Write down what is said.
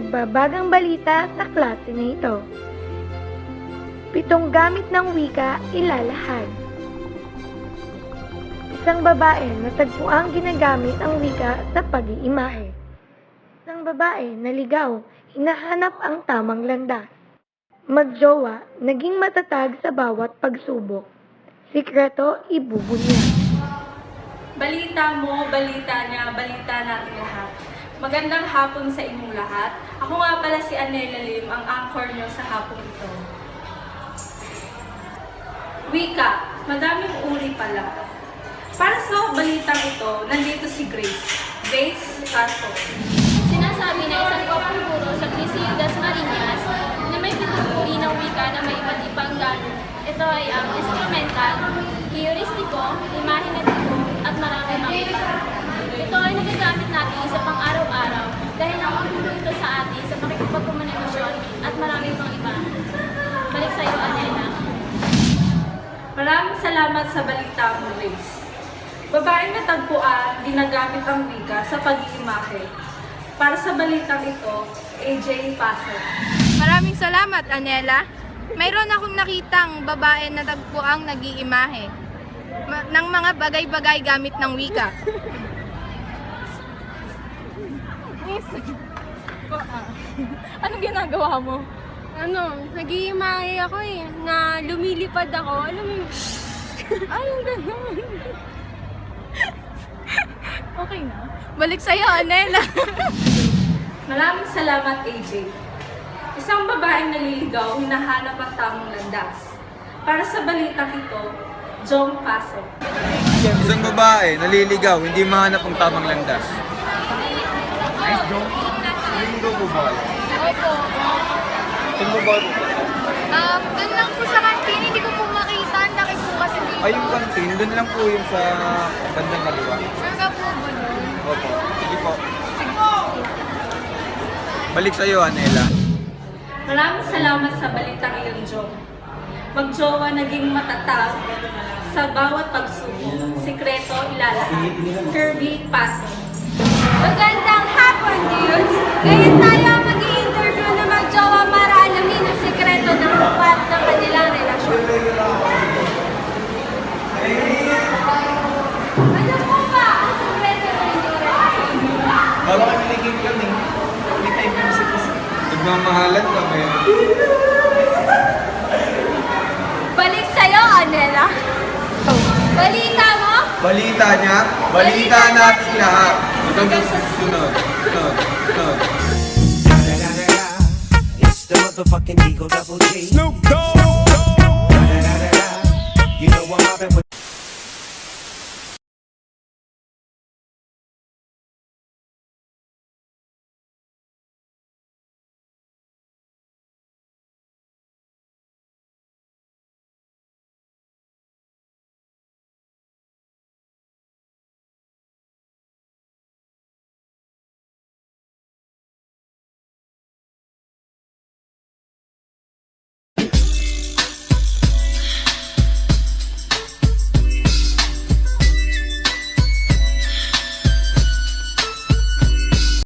pinagbabagang balita sa klase na ito. 7 gamit ng wika ilalahad. Isang babae na tagpuang ginagamit ang wika sa pag-iimahe. Isang babae na ligaw, hinahanap ang tamang landas. Magjowa, naging matatag sa bawat pagsubok. Sikreto, ibubunyag. Balita mo, balita niya, balita natin lahat. Magandang hapon sa inyong lahat. Ako nga pala si Anela Lim, ang anchor niyo sa hapon ito. Wika, madaming uri pala. Para sa balitang ito, nandito si Grace. Grace Carso. Sinasabi na isang kopong guro sa Crisidas Marinas na may 7 uri ng wika na may iba't ibang gamit. Ito ay ang instrumental, heuristiko, imahinatibo, at marami pang iba. Ito ay nagagamit natin sa pang-araw-araw dahil nakatulong ito sa atin sa pakikipagkomunikasyon at marami pang iba. Balik sa iyo, Anela. Maraming salamat sa balita mo, Grace. Babaeng natagpuan, ginagamit ang wika sa pag-iimahe. Para sa balitang ito, AJ Paso. Maraming salamat, Anela. Mayroon akong nakitang babae na tagpuang nag-iimahe ng mga bagay-bagay gamit ng wika. Anong ginagawa mo? Nag-iimahe ako na lumilipad ako. Alam mo yung... Ayun, ganun. Okay na. Balik sa'yo, Anela. Maraming salamat, AJ. Isang babaeng naliligaw, hinahanap ang tamang landas. Para sa balitang ito, Jong Paso. Isang babae, naliligaw, hindi mahanap ang tamang landas. Nice, John. Naliligaw po ba? Opo. Saan mo ba? Doon lang po sa kantin, hindi ko po makita. Ang laki po kasi dito. Ay, yung kantin, doon lang po yun sa bandang kaliwa. Saan ka po ba doon? Opo. Sige po. Balik sa'yo, Anela. Maraming salamat sa balitang iyon, Jong. Magjowa naging matatag sa bawat pagsubok. Sikreto ilalahat. Kirby Paso. Magandang hapon, dudes! Ngayon tayo mag-i-interview na magjowa para alamin ang sikreto ng tapat ng kanilang relasyon. Ano po ba ang sikreto ng inyong relasyon? Bago kami naging kami, may time kami sa kasi. Nagmamahalan kami. Balik sa'yo, Anela. Balita mo? Balita niya, balita natin lahat. Hanggang sa susunod. Sunod. It's the motherfucking Eagle Double G. Snoop Dogg.